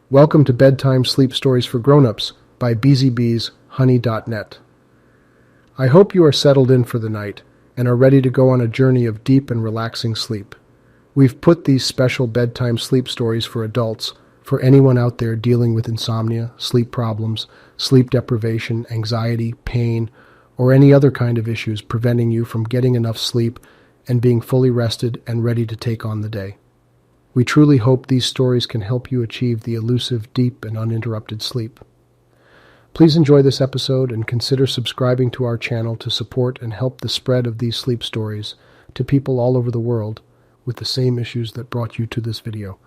Welcome to Bedtime Sleep Stories for Grown-Ups by Beezy Honey.net. I hope you are settled in for the night and are ready to go on a journey of deep and relaxing sleep. We've put these special bedtime sleep stories for adults for anyone out there dealing with insomnia, sleep problems, sleep deprivation, anxiety, pain, or any other kind of issues preventing you from getting enough sleep and being fully rested and ready to take on the day. We truly hope these stories can help you achieve the elusive, deep, and uninterrupted sleep. Please enjoy this episode and consider subscribing to our channel to support and help the spread of these sleep stories to people all over the world with the same issues that brought you to this video.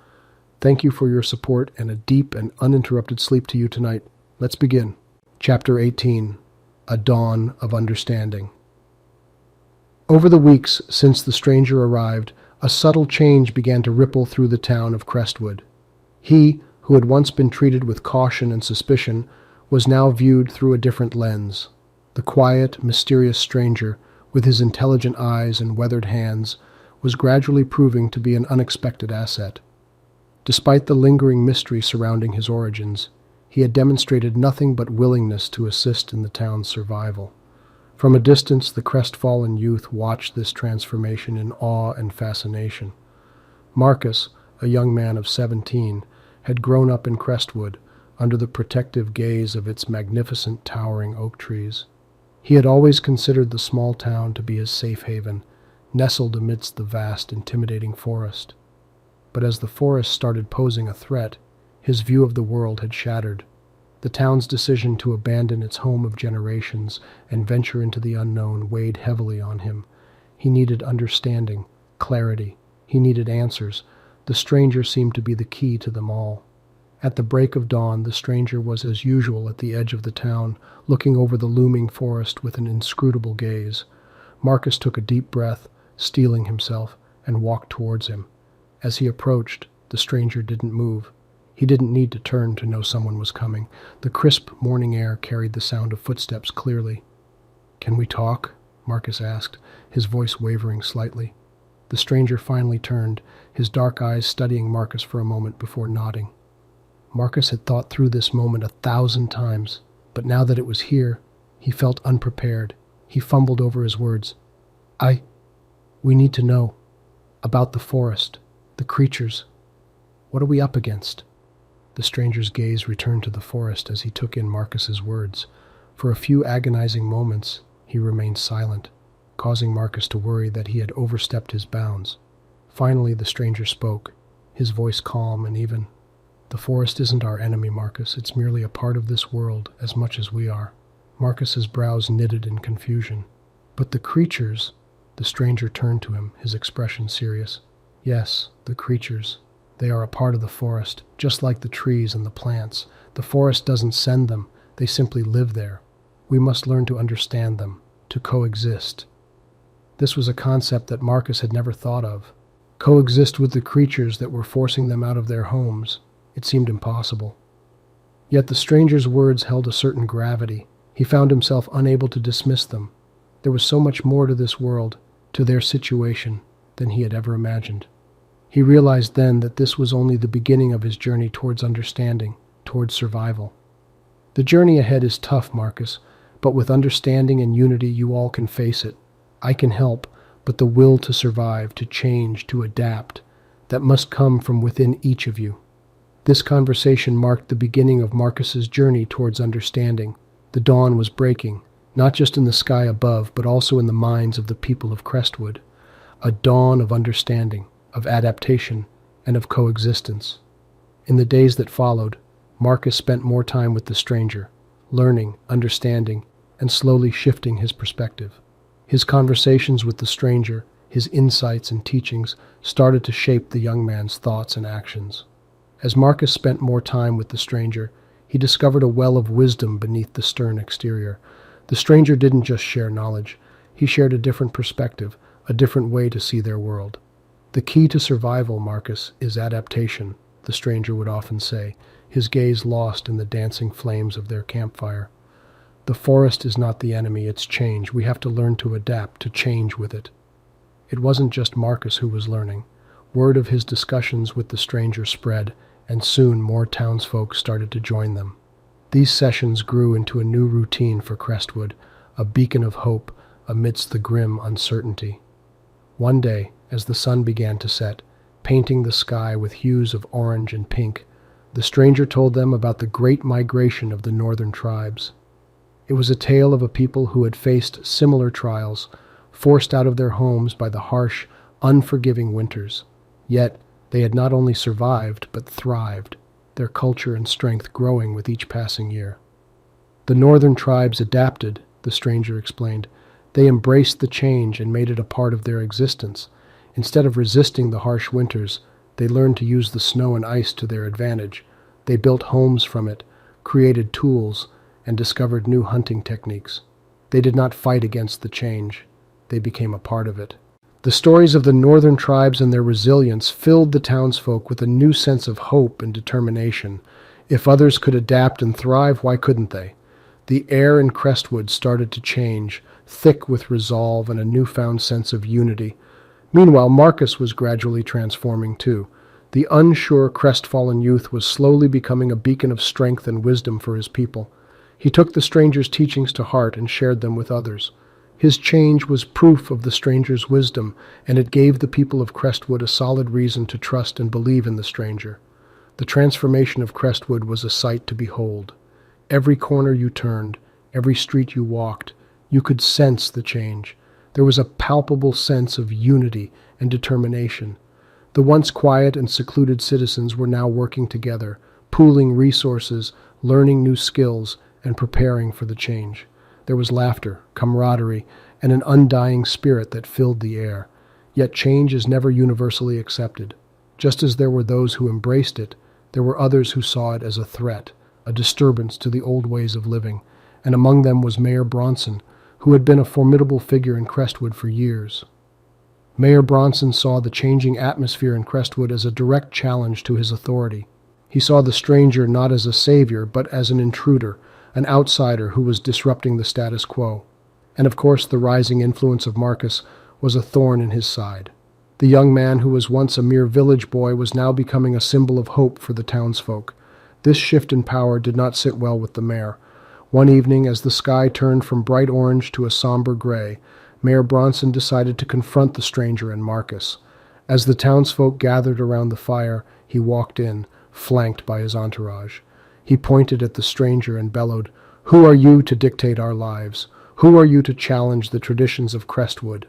Thank you for your support and a deep and uninterrupted sleep to you tonight. Let's begin. Chapter 18, A Dawn of Understanding. Over the weeks since the stranger arrived, a subtle change began to ripple through the town of Crestwood. He, who had once been treated with caution and suspicion, was now viewed through a different lens. The quiet, mysterious stranger, with his intelligent eyes and weathered hands, was gradually proving to be an unexpected asset. Despite the lingering mystery surrounding his origins, he had demonstrated nothing but willingness to assist in the town's survival. From a distance, the crestfallen youth watched this transformation in awe and fascination. Marcus, a young man of 17, had grown up in Crestwood under the protective gaze of its magnificent towering oak trees. He had always considered the small town to be his safe haven, nestled amidst the vast, intimidating forest. But as the forest started posing a threat, his view of the world had shattered. The town's decision to abandon its home of generations and venture into the unknown weighed heavily on him. He needed understanding, clarity. He needed answers. The stranger seemed to be the key to them all. At the break of dawn, the stranger was as usual at the edge of the town, looking over the looming forest with an inscrutable gaze. Marcus took a deep breath, steeling himself, and walked towards him. As he approached, the stranger didn't move. He didn't need to turn to know someone was coming. The crisp morning air carried the sound of footsteps clearly. "Can we talk?" Marcus asked, his voice wavering slightly. The stranger finally turned, his dark eyes studying Marcus for a moment before nodding. Marcus had thought through this moment 1,000 times, but now that it was here, he felt unprepared. He fumbled over his words. We need to know. About the forest, the creatures. What are we up against?" The stranger's gaze returned to the forest as he took in Marcus's words. For a few agonizing moments, he remained silent, causing Marcus to worry that he had overstepped his bounds. Finally, the stranger spoke, his voice calm and even. "The forest isn't our enemy, Marcus. It's merely a part of this world as much as we are." Marcus's brows knitted in confusion. "But the creatures..." The stranger turned to him, his expression serious. "Yes, the creatures. They are a part of the forest, just like the trees and the plants. The forest doesn't send them, they simply live there. We must learn to understand them, to coexist." This was a concept that Marcus had never thought of. Coexist with the creatures that were forcing them out of their homes. It seemed impossible. Yet the stranger's words held a certain gravity. He found himself unable to dismiss them. There was so much more to this world, to their situation, than he had ever imagined. He realized then that this was only the beginning of his journey towards understanding, towards survival. "The journey ahead is tough, Marcus, but with understanding and unity you all can face it. I can help, but the will to survive, to change, to adapt, that must come from within each of you." This conversation marked the beginning of Marcus's journey towards understanding. The dawn was breaking, not just in the sky above, but also in the minds of the people of Crestwood. A dawn of understanding, of adaptation, and of coexistence. In the days that followed, Marcus spent more time with the stranger, learning, understanding, and slowly shifting his perspective. His conversations with the stranger, his insights and teachings, started to shape the young man's thoughts and actions. As Marcus spent more time with the stranger, he discovered a well of wisdom beneath the stern exterior. The stranger didn't just share knowledge, he shared a different perspective, a different way to see their world. "The key to survival, Marcus, is adaptation," the stranger would often say, his gaze lost in the dancing flames of their campfire. "The forest is not the enemy, it's change. We have to learn to adapt, to change with it." It wasn't just Marcus who was learning. Word of his discussions with the stranger spread, and soon more townsfolk started to join them. These sessions grew into a new routine for Crestwood, a beacon of hope amidst the grim uncertainty. One day, as the sun began to set, painting the sky with hues of orange and pink, the stranger told them about the great migration of the northern tribes. It was a tale of a people who had faced similar trials, forced out of their homes by the harsh, unforgiving winters. Yet, they had not only survived, but thrived, their culture and strength growing with each passing year. The northern tribes adapted, the stranger explained. They embraced the change and made it a part of their existence. Instead of resisting the harsh winters, they learned to use the snow and ice to their advantage. They built homes from it, created tools, and discovered new hunting techniques. They did not fight against the change. They became a part of it. The stories of the northern tribes and their resilience filled the townsfolk with a new sense of hope and determination. If others could adapt and thrive, why couldn't they? The air in Crestwood started to change, thick with resolve and a newfound sense of unity. Meanwhile, Marcus was gradually transforming too. The unsure, crestfallen youth was slowly becoming a beacon of strength and wisdom for his people. He took the stranger's teachings to heart and shared them with others. His change was proof of the stranger's wisdom, and it gave the people of Crestwood a solid reason to trust and believe in the stranger. The transformation of Crestwood was a sight to behold. Every corner you turned, every street you walked, you could sense the change. There was a palpable sense of unity and determination. The once quiet and secluded citizens were now working together, pooling resources, learning new skills, and preparing for the change. There was laughter, camaraderie, and an undying spirit that filled the air. Yet change is never universally accepted. Just as there were those who embraced it, there were others who saw it as a threat, a disturbance to the old ways of living, and among them was Mayor Bronson, who had been a formidable figure in Crestwood for years. Mayor Bronson saw the changing atmosphere in Crestwood as a direct challenge to his authority. He saw the stranger not as a savior, but as an intruder, an outsider who was disrupting the status quo. And of course, the rising influence of Marcus was a thorn in his side. The young man who was once a mere village boy was now becoming a symbol of hope for the townsfolk. This shift in power did not sit well with the mayor. One evening, as the sky turned from bright orange to a somber gray, Mayor Bronson decided to confront the stranger and Marcus. As the townsfolk gathered around the fire, he walked in, flanked by his entourage. He pointed at the stranger and bellowed, "Who are you to dictate our lives? Who are you to challenge the traditions of Crestwood?"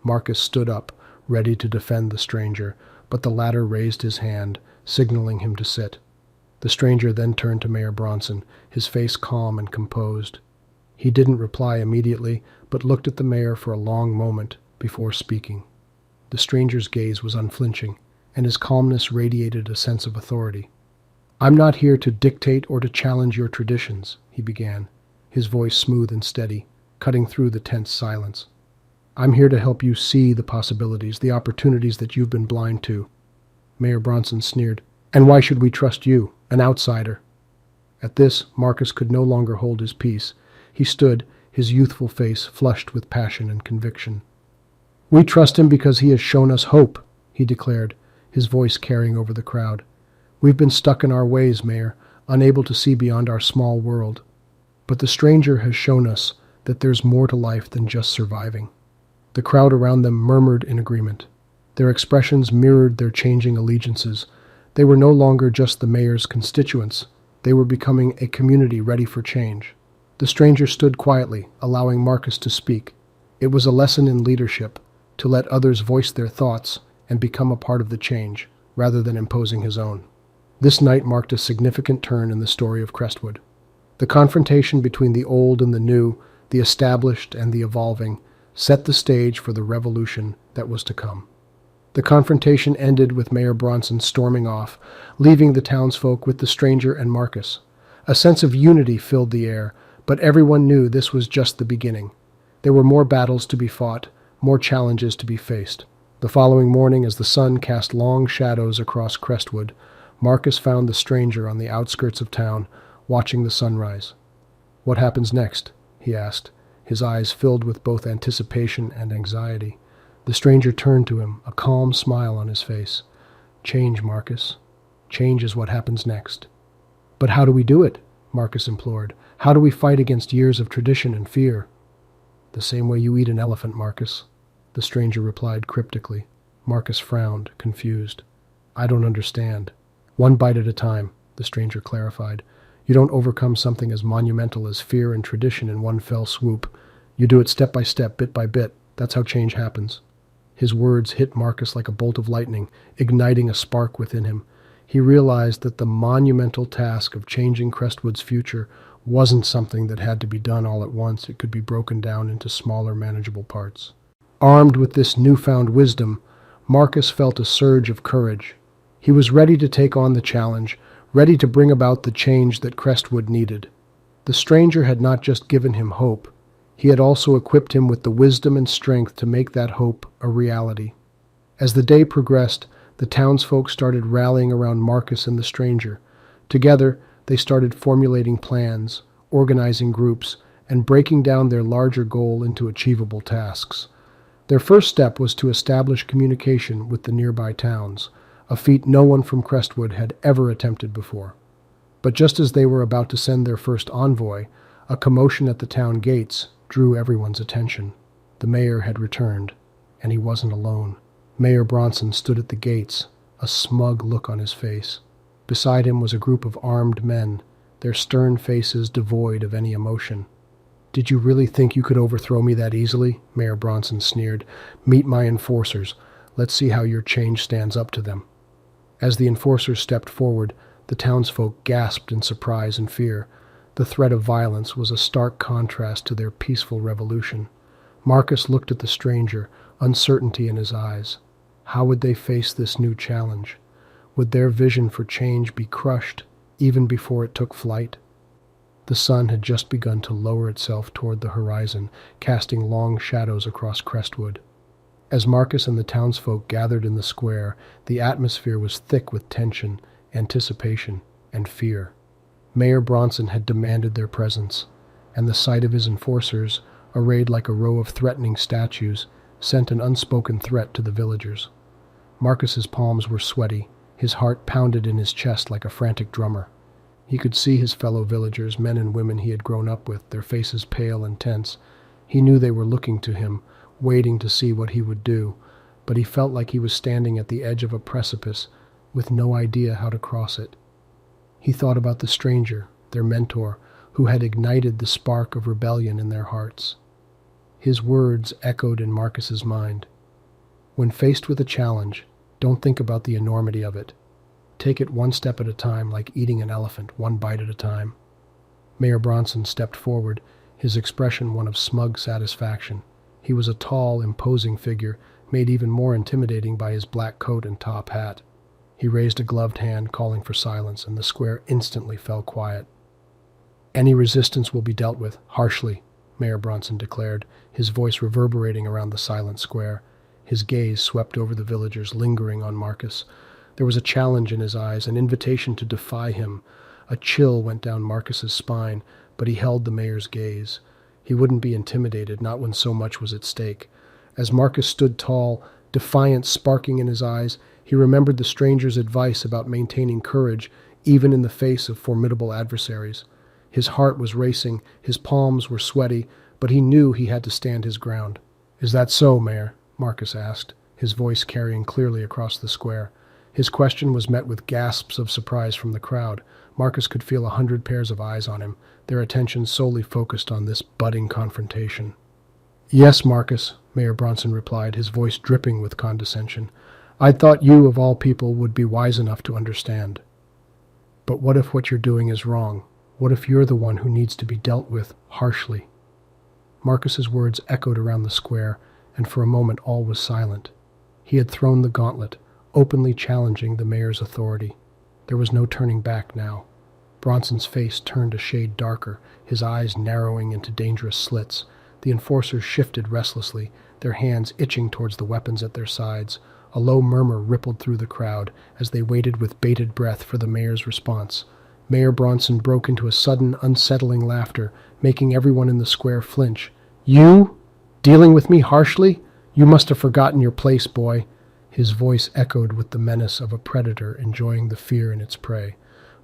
Marcus stood up, ready to defend the stranger, but the latter raised his hand, signaling him to sit. The stranger then turned to Mayor Bronson, his face calm and composed. He didn't reply immediately, but looked at the mayor for a long moment before speaking. The stranger's gaze was unflinching, and his calmness radiated a sense of authority. "I'm not here to dictate or to challenge your traditions," he began, his voice smooth and steady, cutting through the tense silence. "I'm here to help you see the possibilities, the opportunities that you've been blind to." Mayor Bronson sneered. "And why should we trust you, an outsider?" At this, Marcus could no longer hold his peace. He stood, his youthful face flushed with passion and conviction. "We trust him because he has shown us hope," he declared, his voice carrying over the crowd. "We've been stuck in our ways, Mayor, unable to see beyond our small world. But the stranger has shown us that there's more to life than just surviving." The crowd around them murmured in agreement. Their expressions mirrored their changing allegiances. They were no longer just the mayor's constituents. They were becoming a community ready for change. The stranger stood quietly, allowing Marcus to speak. It was a lesson in leadership, to let others voice their thoughts and become a part of the change, rather than imposing his own. This night marked a significant turn in the story of Crestwood. The confrontation between the old and the new, the established and the evolving, set the stage for the revolution that was to come. The confrontation ended with Mayor Bronson storming off, leaving the townsfolk with the stranger and Marcus. A sense of unity filled the air, but everyone knew this was just the beginning. There were more battles to be fought, more challenges to be faced. The following morning, as the sun cast long shadows across Crestwood, Marcus found the stranger on the outskirts of town, watching the sunrise. "What happens next?" he asked, his eyes filled with both anticipation and anxiety. The stranger turned to him, a calm smile on his face. "Change, Marcus. Change is what happens next. But how do we do it? Marcus implored. How do we fight against years of tradition and fear? The same way you eat an elephant, Marcus, the stranger replied cryptically. Marcus frowned, confused. I don't understand. One bite at a time, the stranger clarified. You don't overcome something as monumental as fear and tradition in one fell swoop. You do it step by step, bit by bit. That's how change happens. His words hit Marcus like a bolt of lightning, igniting a spark within him. He realized that the monumental task of changing Crestwood's future wasn't something that had to be done all at once. It could be broken down into smaller, manageable parts. Armed with this newfound wisdom, Marcus felt a surge of courage. He was ready to take on the challenge, ready to bring about the change that Crestwood needed. The stranger had not just given him hope, he had also equipped him with the wisdom and strength to make that hope a reality. As the day progressed, the townsfolk started rallying around Marcus and the stranger. Together, they started formulating plans, organizing groups, and breaking down their larger goal into achievable tasks. Their first step was to establish communication with the nearby towns, a feat no one from Crestwood had ever attempted before. But just as they were about to send their first envoy, a commotion at the town gates drew everyone's attention. The mayor had returned, and he wasn't alone. Mayor Bronson stood at the gates, a smug look on his face. Beside him was a group of armed men, their stern faces devoid of any emotion. Did you really think you could overthrow me that easily? Mayor Bronson sneered. Meet my enforcers. Let's see how your change stands up to them. As the enforcers stepped forward, the townsfolk gasped in surprise and fear. The threat of violence was a stark contrast to their peaceful revolution. Marcus looked at the stranger, uncertainty in his eyes. How would they face this new challenge? Would their vision for change be crushed, even before it took flight? The sun had just begun to lower itself toward the horizon, casting long shadows across Crestwood. As Marcus and the townsfolk gathered in the square, the atmosphere was thick with tension, anticipation, and fear. Mayor Bronson had demanded their presence, and the sight of his enforcers, arrayed like a row of threatening statues, sent an unspoken threat to the villagers. Marcus's palms were sweaty, his heart pounded in his chest like a frantic drummer. He could see his fellow villagers, men and women he had grown up with, their faces pale and tense. He knew they were looking to him, waiting to see what he would do, but he felt like he was standing at the edge of a precipice with no idea how to cross it. He thought about the stranger, their mentor, who had ignited the spark of rebellion in their hearts. His words echoed in Marcus's mind. When faced with a challenge, don't think about the enormity of it. Take it one step at a time, like eating an elephant, one bite at a time. Mayor Bronson stepped forward, his expression one of smug satisfaction. He was a tall, imposing figure, made even more intimidating by his black coat and top hat. He raised a gloved hand, calling for silence, and the square instantly fell quiet. Any resistance will be dealt with, harshly, Mayor Bronson declared, his voice reverberating around the silent square. His gaze swept over the villagers, lingering on Marcus. There was a challenge in his eyes, an invitation to defy him. A chill went down Marcus's spine, but he held the mayor's gaze. He wouldn't be intimidated, not when so much was at stake. As Marcus stood tall, defiance sparking in his eyes, he remembered the stranger's advice about maintaining courage, even in the face of formidable adversaries. His heart was racing, his palms were sweaty, but he knew he had to stand his ground. Is that so, Mayor? Marcus asked, his voice carrying clearly across the square. His question was met with gasps of surprise from the crowd. Marcus could feel 100 pairs of eyes on him, their attention solely focused on this budding confrontation. Yes, Marcus, Mayor Bronson replied, his voice dripping with condescension. I thought you, of all people, would be wise enough to understand. But what if what you're doing is wrong? What if you're the one who needs to be dealt with harshly? Marcus's words echoed around the square, and for a moment all was silent. He had thrown the gauntlet, openly challenging the mayor's authority. There was no turning back now. Bronson's face turned a shade darker, his eyes narrowing into dangerous slits. The enforcers shifted restlessly, their hands itching towards the weapons at their sides. A low murmur rippled through the crowd as they waited with bated breath for the mayor's response. Mayor Bronson broke into a sudden, unsettling laughter, making everyone in the square flinch. You? Dealing with me harshly? You must have forgotten your place, boy. His voice echoed with the menace of a predator enjoying the fear in its prey.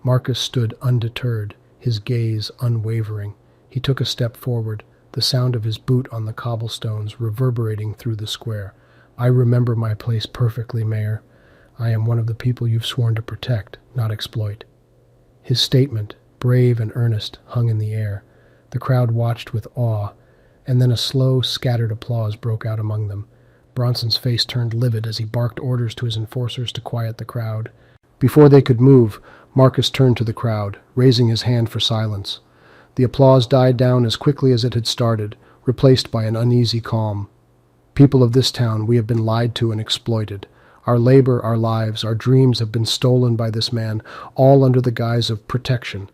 Marcus stood undeterred, his gaze unwavering. He took a step forward, the sound of his boot on the cobblestones reverberating through the square. "I remember my place perfectly, Mayor. I am one of the people you've sworn to protect, not exploit." His statement, brave and earnest, hung in the air. The crowd watched with awe, and then a slow, scattered applause broke out among them. Bronson's face turned livid as he barked orders to his enforcers to quiet the crowd. Before they could move, Marcus turned to the crowd, raising his hand for silence. The applause died down as quickly as it had started, replaced by an uneasy calm. "People of this town, we have been lied to and exploited. Our labor, our lives, our dreams have been stolen by this man, all under the guise of protection.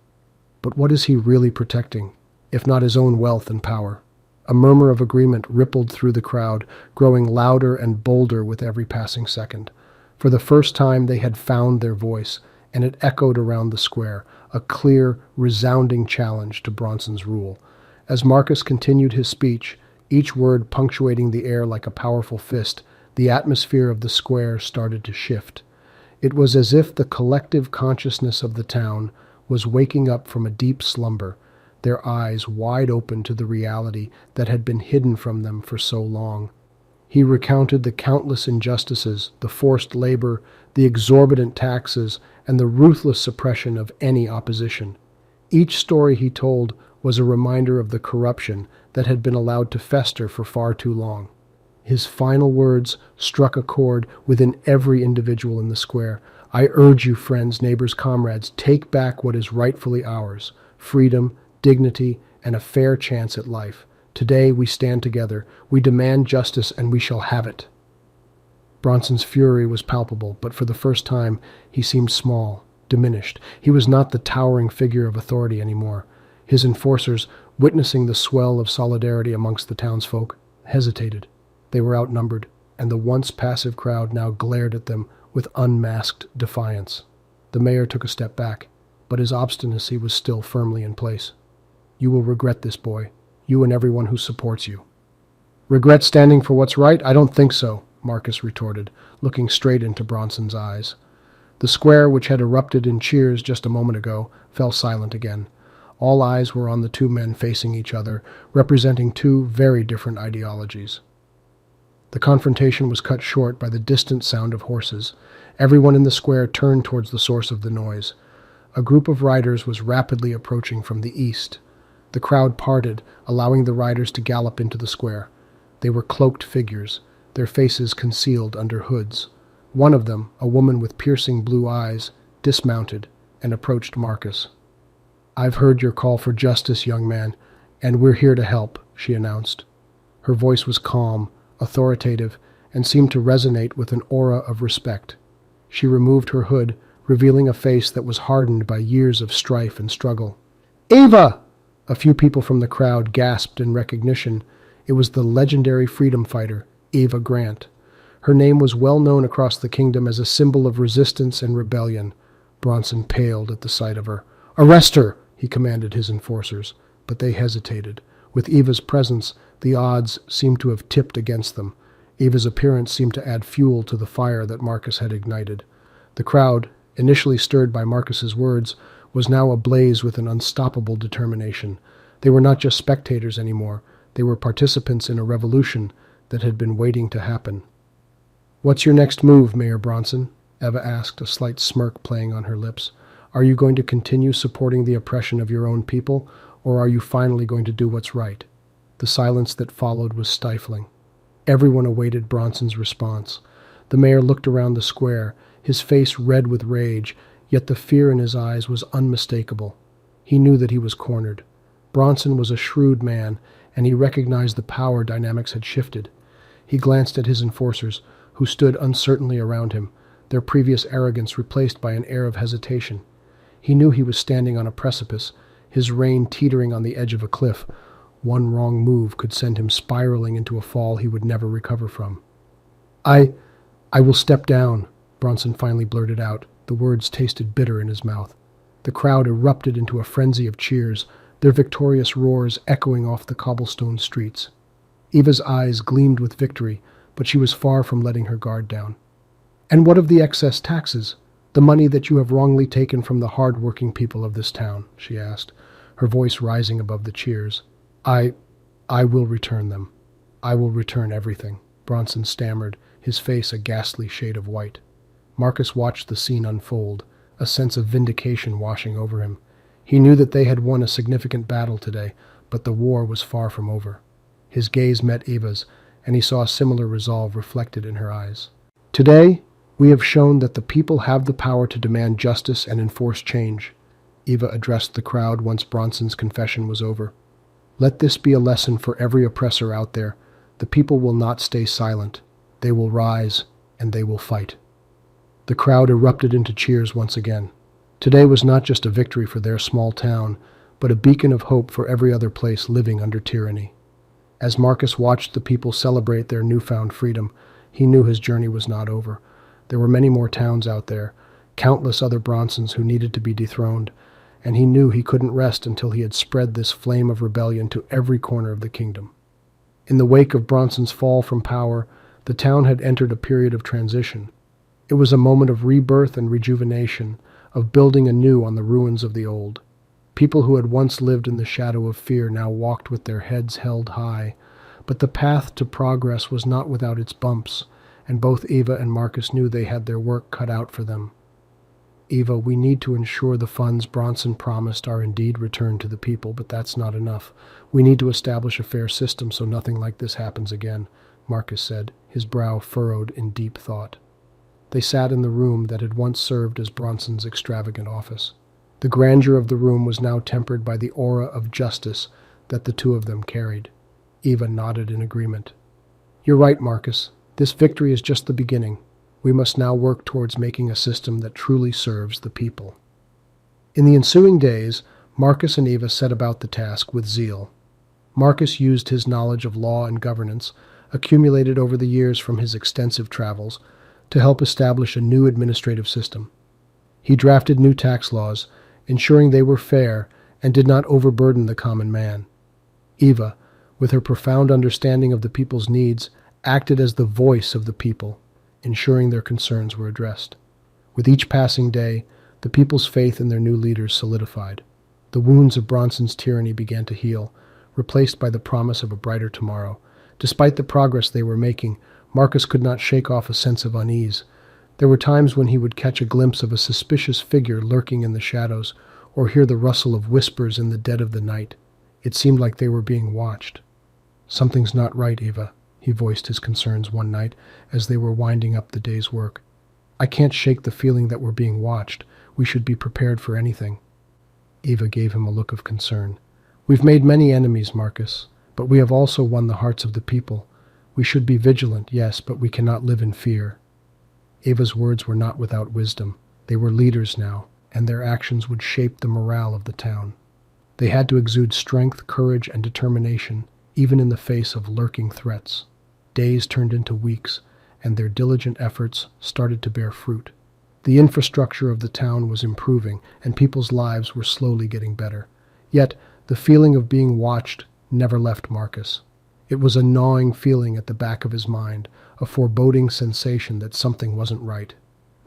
But what is he really protecting, if not his own wealth and power?" A murmur of agreement rippled through the crowd, growing louder and bolder with every passing second. For the first time they had found their voice, and it echoed around the square, a clear, resounding challenge to Bronson's rule. As Marcus continued his speech, each word punctuating the air like a powerful fist, the atmosphere of the square started to shift. It was as if the collective consciousness of the town was waking up from a deep slumber, their eyes wide open to the reality that had been hidden from them for so long. He recounted the countless injustices, the forced labor, the exorbitant taxes, and the ruthless suppression of any opposition. Each story he told was a reminder of the corruption that had been allowed to fester for far too long. His final words struck a chord within every individual in the square. "I urge you, friends, neighbors, comrades, take back what is rightfully ours: freedom, dignity, and a fair chance at life. Today we stand together. We demand justice, and we shall have it." Bronson's fury was palpable, but for the first time he seemed small, diminished. He was not the towering figure of authority anymore. His enforcers, witnessing the swell of solidarity amongst the townsfolk, hesitated. They were outnumbered, and the once passive crowd now glared at them with unmasked defiance. The mayor took a step back, but his obstinacy was still firmly in place. "You will regret this, boy. You and everyone who supports you." "Regret standing for what's right? I don't think so," Marcus retorted, looking straight into Bronson's eyes. The square, which had erupted in cheers just a moment ago, fell silent again. All eyes were on the two men facing each other, representing two very different ideologies. The confrontation was cut short by the distant sound of horses. Everyone in the square turned towards the source of the noise. A group of riders was rapidly approaching from the east. The crowd parted, allowing the riders to gallop into the square. They were cloaked figures, their faces concealed under hoods. One of them, a woman with piercing blue eyes, dismounted and approached Marcus. "I've heard your call for justice, young man, and we're here to help," she announced. Her voice was calm, authoritative, and seemed to resonate with an aura of respect. She removed her hood, revealing a face that was hardened by years of strife and struggle. "Ava!" A few people from the crowd gasped in recognition. It was the legendary freedom fighter, Ava Grant. Her name was well known across the kingdom as a symbol of resistance and rebellion. Bronson paled at the sight of her. "Arrest her!" he commanded his enforcers, but they hesitated. With Eva's presence, the odds seemed to have tipped against them. Eva's appearance seemed to add fuel to the fire that Marcus had ignited. The crowd, initially stirred by Marcus's words, was now ablaze with an unstoppable determination. They were not just spectators anymore. They were participants in a revolution that had been waiting to happen. "What's your next move, Mayor Bronson?" Eva asked, a slight smirk playing on her lips. "Are you going to continue supporting the oppression of your own people, or are you finally going to do what's right?" The silence that followed was stifling. Everyone awaited Bronson's response. The mayor looked around the square, his face red with rage, yet the fear in his eyes was unmistakable. He knew that he was cornered. Bronson was a shrewd man, and he recognized the power dynamics had shifted. He glanced at his enforcers, who stood uncertainly around him, their previous arrogance replaced by an air of hesitation. He knew he was standing on a precipice, his reign teetering on the edge of a cliff. One wrong move could send him spiraling into a fall he would never recover from. I will step down," Bronson finally blurted out. The words tasted bitter in his mouth. The crowd erupted into a frenzy of cheers, their victorious roars echoing off the cobblestone streets. Eva's eyes gleamed with victory, but she was far from letting her guard down. And what of the excess taxes? The money that you have wrongly taken from the hard-working people of this town, she asked, her voice rising above the cheers. I will return them. I will return everything, Bronson stammered, his face a ghastly shade of white. Marcus watched the scene unfold, a sense of vindication washing over him. He knew that they had won a significant battle today, but the war was far from over. His gaze met Eva's, and he saw a similar resolve reflected in her eyes. Today, we have shown that the people have the power to demand justice and enforce change, Eva addressed the crowd once Bronson's confession was over. Let this be a lesson for every oppressor out there. The people will not stay silent. They will rise, and they will fight. The crowd erupted into cheers once again. Today was not just a victory for their small town, but a beacon of hope for every other place living under tyranny. As Marcus watched the people celebrate their newfound freedom, he knew his journey was not over. There were many more towns out there, countless other Bronsons who needed to be dethroned, and he knew he couldn't rest until he had spread this flame of rebellion to every corner of the kingdom. In the wake of Bronson's fall from power, the town had entered a period of transition. It was a moment of rebirth and rejuvenation, of building anew on the ruins of the old. People who had once lived in the shadow of fear now walked with their heads held high, but the path to progress was not without its bumps, and both Eva and Marcus knew they had their work cut out for them. Eva, we need to ensure the funds Bronson promised are indeed returned to the people, but that's not enough. We need to establish a fair system so nothing like this happens again, Marcus said, his brow furrowed in deep thought. They sat in the room that had once served as Bronson's extravagant office. The grandeur of the room was now tempered by the aura of justice that the two of them carried. Eva nodded in agreement. You're right, Marcus. This victory is just the beginning. We must now work towards making a system that truly serves the people. In the ensuing days, Marcus and Eva set about the task with zeal. Marcus used his knowledge of law and governance, accumulated over the years from his extensive travels, to help establish a new administrative system. He drafted new tax laws, ensuring they were fair and did not overburden the common man. Eva, with her profound understanding of the people's needs, acted as the voice of the people, ensuring their concerns were addressed. With each passing day, the people's faith in their new leaders solidified. The wounds of Bronson's tyranny began to heal, replaced by the promise of a brighter tomorrow. Despite the progress they were making, Marcus could not shake off a sense of unease. There were times when he would catch a glimpse of a suspicious figure lurking in the shadows, or hear the rustle of whispers in the dead of the night. It seemed like they were being watched. Something's not right, Eva, he voiced his concerns one night as they were winding up the day's work. I can't shake the feeling that we're being watched. We should be prepared for anything. Eva gave him a look of concern. We've made many enemies, Marcus, but we have also won the hearts of the people. We should be vigilant, yes, but we cannot live in fear. Eva's words were not without wisdom. They were leaders now, and their actions would shape the morale of the town. They had to exude strength, courage, and determination, even in the face of lurking threats. Days turned into weeks, and their diligent efforts started to bear fruit. The infrastructure of the town was improving, and people's lives were slowly getting better. Yet, the feeling of being watched never left Marcus. It was a gnawing feeling at the back of his mind, a foreboding sensation that something wasn't right.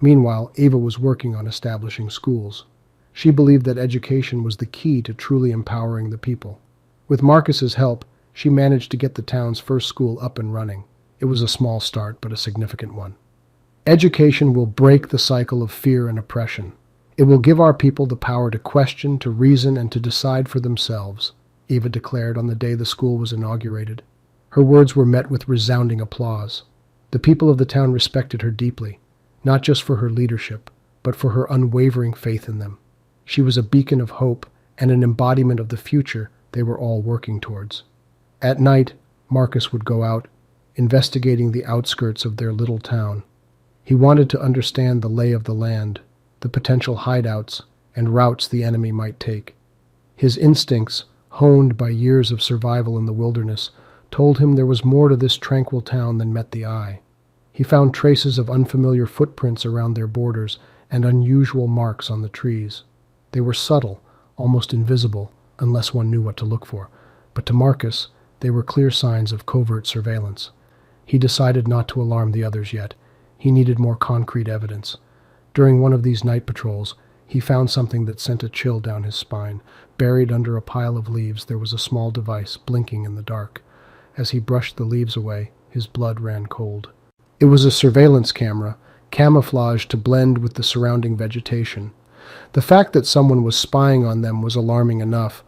Meanwhile, Eva was working on establishing schools. She believed that education was the key to truly empowering the people. With Marcus's help, she managed to get the town's first school up and running. It was a small start, but a significant one. Education will break the cycle of fear and oppression. It will give our people the power to question, to reason, and to decide for themselves, Eva declared on the day the school was inaugurated. Her words were met with resounding applause. The people of the town respected her deeply, not just for her leadership, but for her unwavering faith in them. She was a beacon of hope and an embodiment of the future they were all working towards. At night, Marcus would go out, investigating the outskirts of their little town. He wanted to understand the lay of the land, the potential hideouts, and routes the enemy might take. His instincts, honed by years of survival in the wilderness, told him there was more to this tranquil town than met the eye. He found traces of unfamiliar footprints around their borders and unusual marks on the trees. They were subtle, almost invisible, unless one knew what to look for. But to Marcus, they were clear signs of covert surveillance. He decided not to alarm the others yet. He needed more concrete evidence. During one of these night patrols, he found something that sent a chill down his spine. Buried under a pile of leaves, there was a small device blinking in the dark. As he brushed the leaves away, his blood ran cold. It was a surveillance camera, camouflaged to blend with the surrounding vegetation. The fact that someone was spying on them was alarming enough,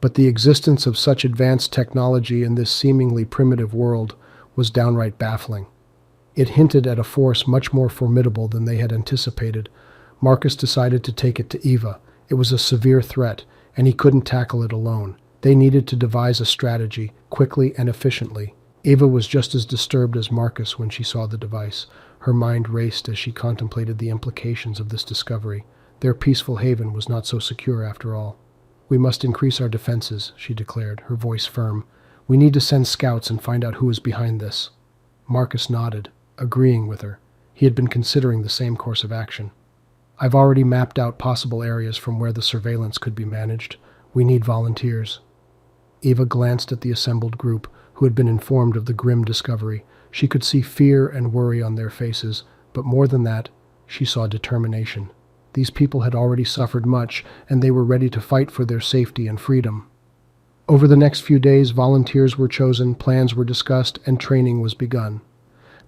but the existence of such advanced technology in this seemingly primitive world was downright baffling. It hinted at a force much more formidable than they had anticipated. Marcus decided to take it to Eva. It was a severe threat, and he couldn't tackle it alone. They needed to devise a strategy, quickly and efficiently. Eva was just as disturbed as Marcus when she saw the device. Her mind raced as she contemplated the implications of this discovery. Their peaceful haven was not so secure after all. "We must increase our defenses," she declared, her voice firm. "We need to send scouts and find out who is behind this." Marcus nodded, agreeing with her. He had been considering the same course of action. "I've already mapped out possible areas from where the surveillance could be managed. We need volunteers." Eva glanced at the assembled group, who had been informed of the grim discovery. She could see fear and worry on their faces, but more than that, she saw determination. These people had already suffered much, and they were ready to fight for their safety and freedom. Over the next few days, volunteers were chosen, plans were discussed, and training was begun.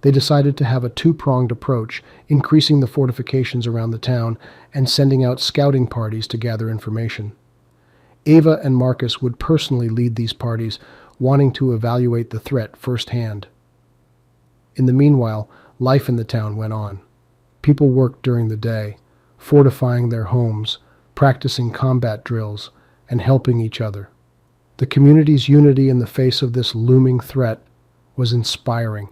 They decided to have a two-pronged approach, increasing the fortifications around the town and sending out scouting parties to gather information. Eva and Marcus would personally lead these parties, wanting to evaluate the threat firsthand. In the meanwhile, life in the town went on. People worked during the day, fortifying their homes, practicing combat drills, and helping each other. The community's unity in the face of this looming threat was inspiring.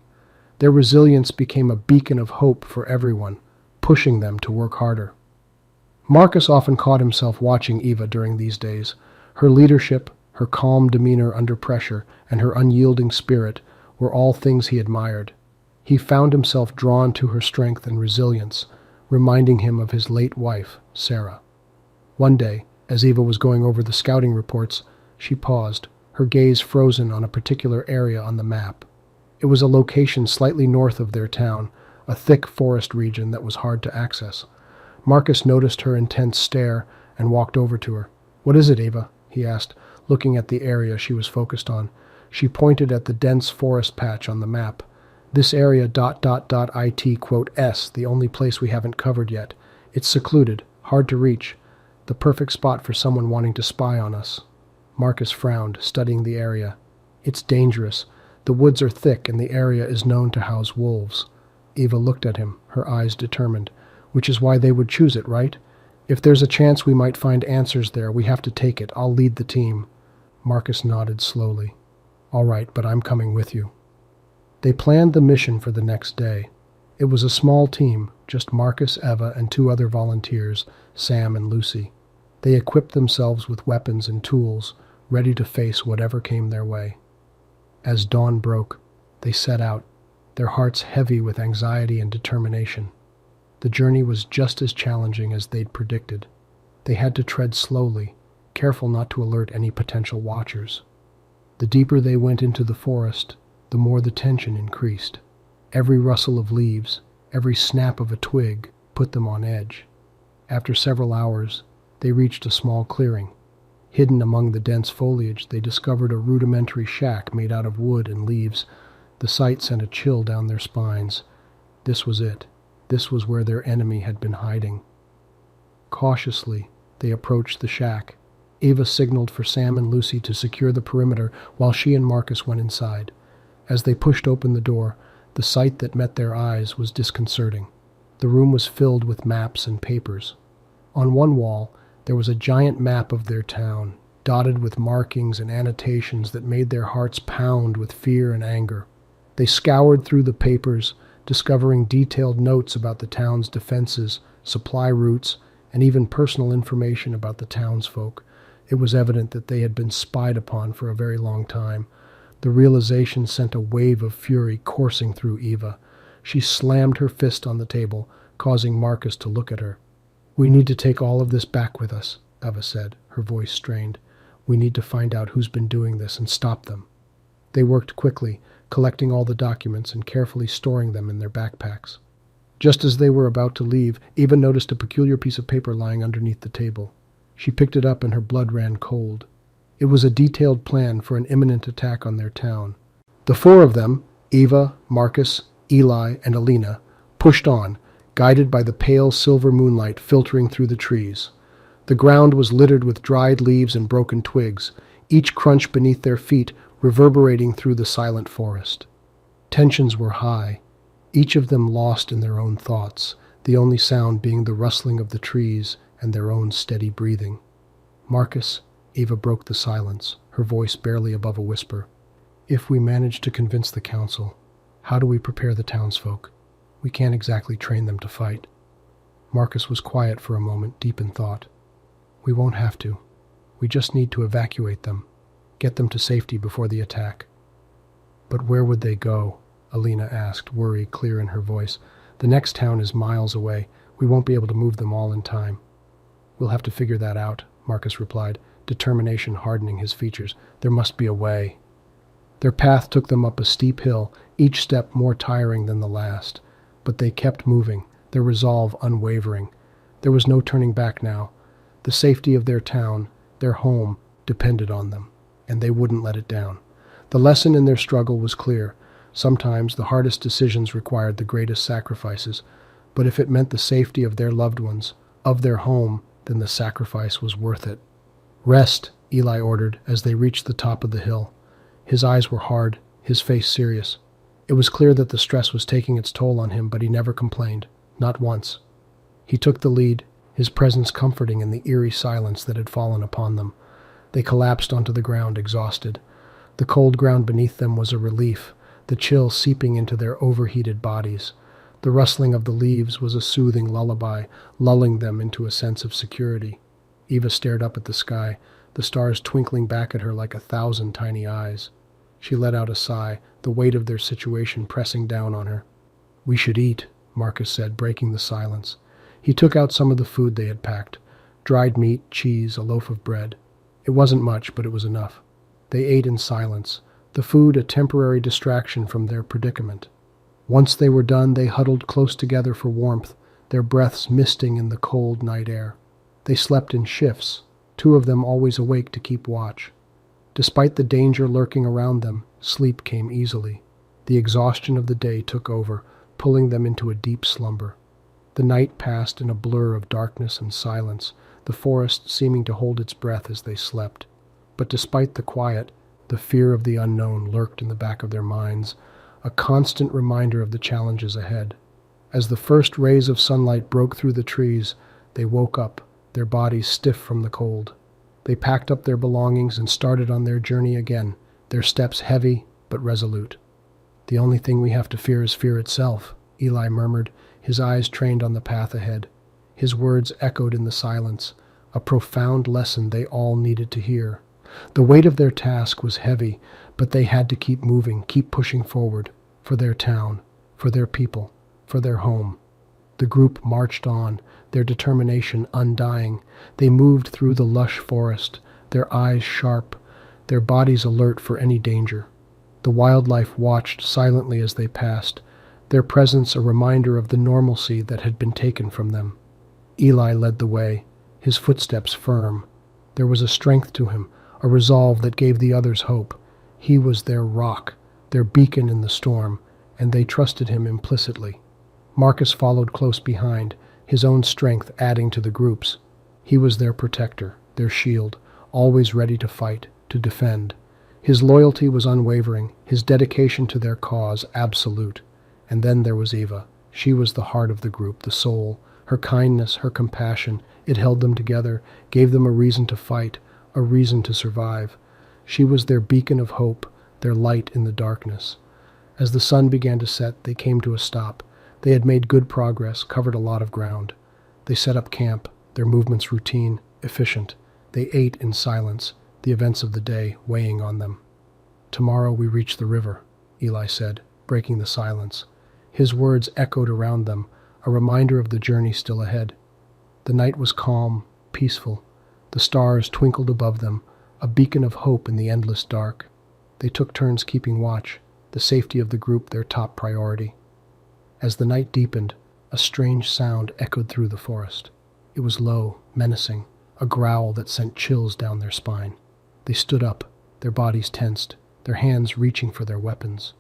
Their resilience became a beacon of hope for everyone, pushing them to work harder. Marcus often caught himself watching Eva during these days. Her leadership, her calm demeanor under pressure, and her unyielding spirit were all things he admired. He found himself drawn to her strength and resilience, reminding him of his late wife, Sarah. One day, as Eva was going over the scouting reports, she paused, her gaze frozen on a particular area on the map. It was a location slightly north of their town, a thick forest region that was hard to access. Marcus noticed her intense stare and walked over to her. "What is it, Eva?" he asked, looking at the area she was focused on. She pointed at the dense forest patch on the map. "This area ... IT, the only place we haven't covered yet. It's secluded, hard to reach. The perfect spot for someone wanting to spy on us." Marcus frowned, studying the area. "It's dangerous. The woods are thick and the area is known to house wolves." Eva looked at him, her eyes determined. "Which is why they would choose it, right? If there's a chance we might find answers there, we have to take it. I'll lead the team." Marcus nodded slowly. "All right, but I'm coming with you." They planned the mission for the next day. It was a small team, just Marcus, Eva, and two other volunteers, Sam and Lucy. They equipped themselves with weapons and tools, ready to face whatever came their way. As dawn broke, they set out, their hearts heavy with anxiety and determination. The journey was just as challenging as they'd predicted. They had to tread slowly, careful not to alert any potential watchers. The deeper they went into the forest, the more the tension increased. Every rustle of leaves, every snap of a twig put them on edge. After several hours, they reached a small clearing. Hidden among the dense foliage, they discovered a rudimentary shack made out of wood and leaves. The sight sent a chill down their spines. This was it. This was where their enemy had been hiding. Cautiously, they approached the shack. Eva signaled for Sam and Lucy to secure the perimeter while she and Marcus went inside. As they pushed open the door, the sight that met their eyes was disconcerting. The room was filled with maps and papers. On one wall, there was a giant map of their town, dotted with markings and annotations that made their hearts pound with fear and anger. They scoured through the papers, discovering detailed notes about the town's defenses, supply routes, and even personal information about the townsfolk. It was evident that they had been spied upon for a very long time. The realization sent a wave of fury coursing through Eva. She slammed her fist on the table, causing Marcus to look at her. "We need to take all of this back with us," Eva said, her voice strained. "We need to find out who's been doing this and stop them." They worked quickly, collecting all the documents and carefully storing them in their backpacks. Just as they were about to leave, Eva noticed a peculiar piece of paper lying underneath the table. She picked it up and her blood ran cold. It was a detailed plan for an imminent attack on their town. The four of them, Eva, Marcus, Eli, and Alina, pushed on, guided by the pale silver moonlight filtering through the trees. The ground was littered with dried leaves and broken twigs, each crunch beneath their feet reverberating through the silent forest. Tensions were high, each of them lost in their own thoughts, the only sound being the rustling of the trees and their own steady breathing. "Marcus," Eva broke the silence, her voice barely above a whisper. "If we manage to convince the council, how do we prepare the townsfolk? We can't exactly train them to fight." Marcus was quiet for a moment, deep in thought. "We won't have to. We just need to evacuate them, get them to safety before the attack." "But where would they go?" Alina asked, worry clear in her voice. "The next town is miles away. We won't be able to move them all in time." "We'll have to figure that out," Marcus replied, determination hardening his features. "There must be a way." Their path took them up a steep hill, each step more tiring than the last. But they kept moving, their resolve unwavering. There was no turning back now. The safety of their town, their home, depended on them, and they wouldn't let it down. The lesson in their struggle was clear. Sometimes the hardest decisions required the greatest sacrifices, but if it meant the safety of their loved ones, of their home, then the sacrifice was worth it. "Rest," Eli ordered as they reached the top of the hill. His eyes were hard, his face serious. It was clear that the stress was taking its toll on him, but he never complained, not once. He took the lead, his presence comforting in the eerie silence that had fallen upon them. They collapsed onto the ground, exhausted. The cold ground beneath them was a relief, the chill seeping into their overheated bodies. The rustling of the leaves was a soothing lullaby, lulling them into a sense of security. Eva stared up at the sky, the stars twinkling back at her like 1,000 tiny eyes. She let out a sigh, the weight of their situation pressing down on her. "We should eat," Marcus said, breaking the silence. He took out some of the food they had packed, dried meat, cheese, a loaf of bread. It wasn't much, but it was enough. They ate in silence, the food a temporary distraction from their predicament. Once they were done, they huddled close together for warmth, their breaths misting in the cold night air. They slept in shifts, 2 of them always awake to keep watch. Despite the danger lurking around them, sleep came easily. The exhaustion of the day took over, pulling them into a deep slumber. The night passed in a blur of darkness and silence, the forest seeming to hold its breath as they slept. But despite the quiet, the fear of the unknown lurked in the back of their minds, a constant reminder of the challenges ahead. As the first rays of sunlight broke through the trees, they woke up, their bodies stiff from the cold. They packed up their belongings and started on their journey again, their steps heavy but resolute. "The only thing we have to fear is fear itself," Eli murmured, his eyes trained on the path ahead. His words echoed in the silence, a profound lesson they all needed to hear. The weight of their task was heavy, but they had to keep moving, keep pushing forward, for their town, for their people, for their home. The group marched on, their determination undying. They moved through the lush forest, their eyes sharp, their bodies alert for any danger. The wildlife watched silently as they passed, their presence a reminder of the normalcy that had been taken from them. Eli led the way, his footsteps firm. There was a strength to him, a resolve that gave the others hope. He was their rock, their beacon in the storm, and they trusted him implicitly. Marcus followed close behind, his own strength adding to the group's. He was their protector, their shield, always ready to fight, to defend. His loyalty was unwavering, his dedication to their cause absolute. And then there was Eva. She was the heart of the group, the soul. Her kindness, her compassion, it held them together, gave them a reason to fight, a reason to survive. She was their beacon of hope, their light in the darkness. As the sun began to set, they came to a stop. They had made good progress, covered a lot of ground. They set up camp, their movements routine, efficient. They ate in silence, the events of the day weighing on them. "Tomorrow we reach the river," Eli said, breaking the silence. His words echoed around them, a reminder of the journey still ahead. The night was calm, peaceful. The stars twinkled above them, a beacon of hope in the endless dark. They took turns keeping watch, the safety of the group their top priority. As the night deepened, A strange sound echoed through the forest. It was low, menacing, a growl that sent chills down their spine. They stood up, their bodies tensed, their hands reaching for their weapons.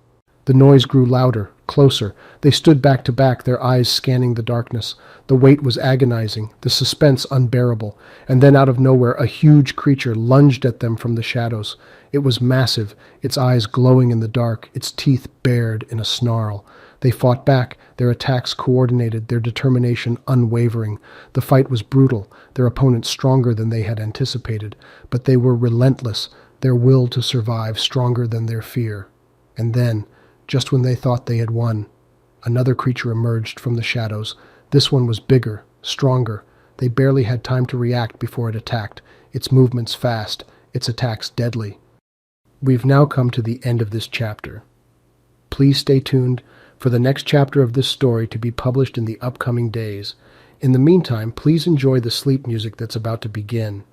The noise grew louder, closer. They stood back to back, their eyes scanning the darkness. The wait was agonizing, the suspense unbearable. And then out of nowhere, a huge creature lunged at them from the shadows. It was massive, its eyes glowing in the dark, its teeth bared in a snarl. They fought back, their attacks coordinated, their determination unwavering. The fight was brutal, their opponent stronger than they had anticipated. But they were relentless, their will to survive stronger than their fear. And then, just when they thought they had won, another creature emerged from the shadows. This one was bigger, stronger. They barely had time to react before it attacked, its movements fast, its attacks deadly. We've now come to the end of this chapter. Please stay tuned for the next chapter of this story to be published in the upcoming days. In the meantime, please enjoy the sleep music that's about to begin.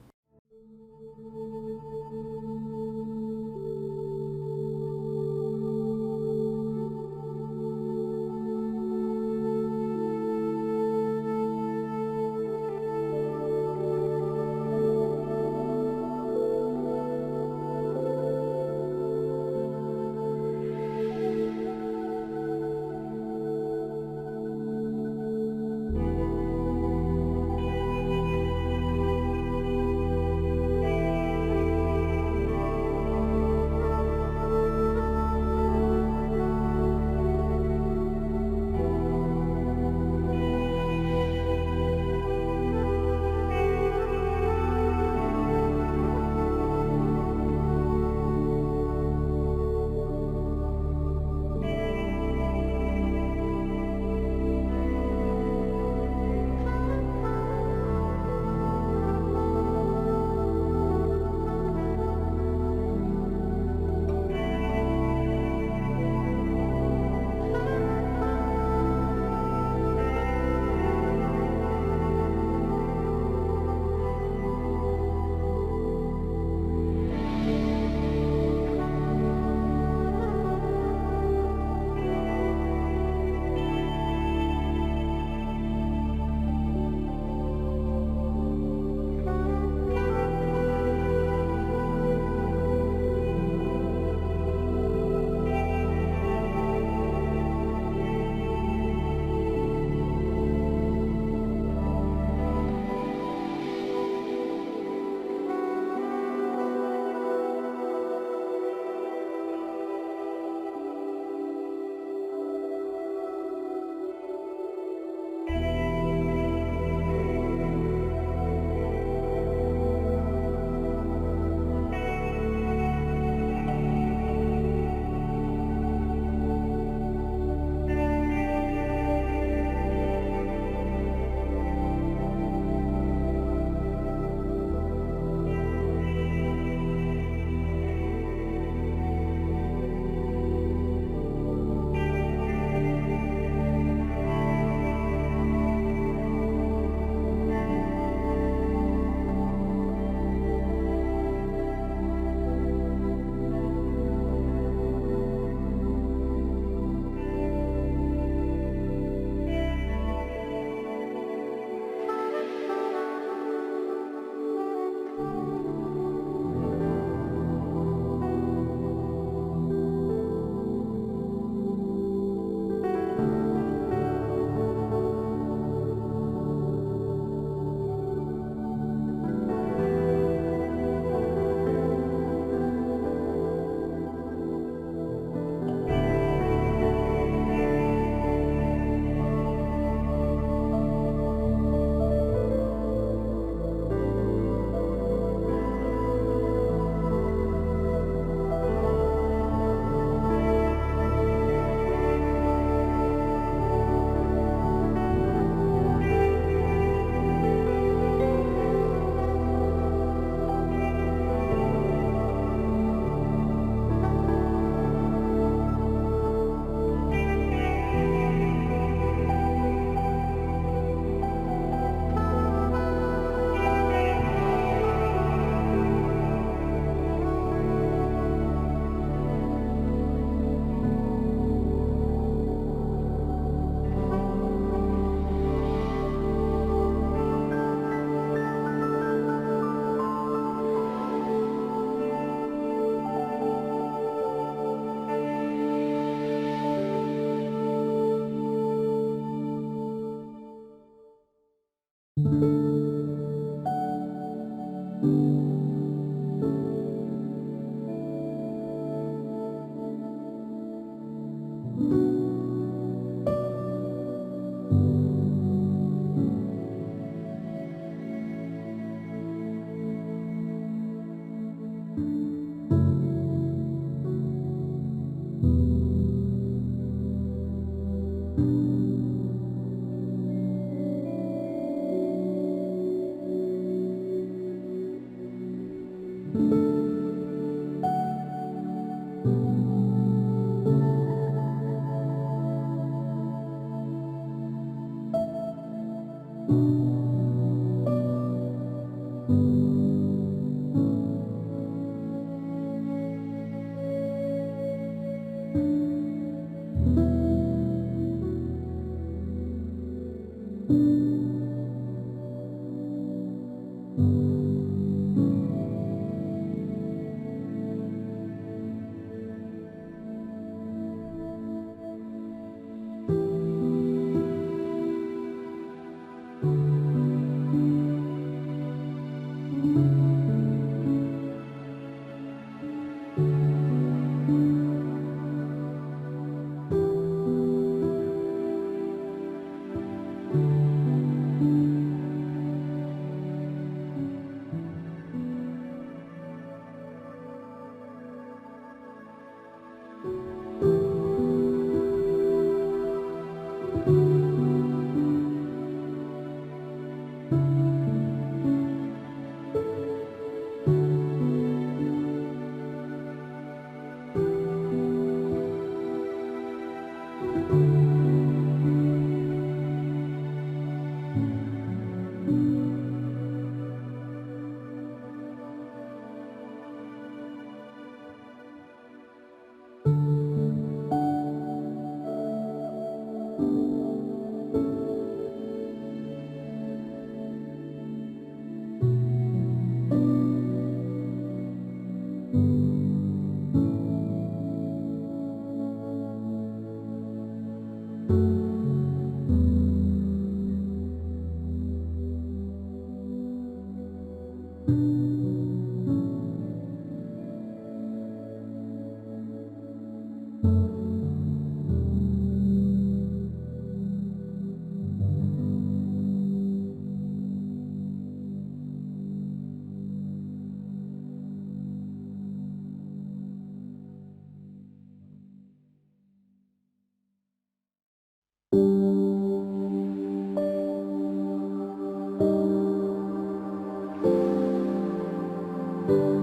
you.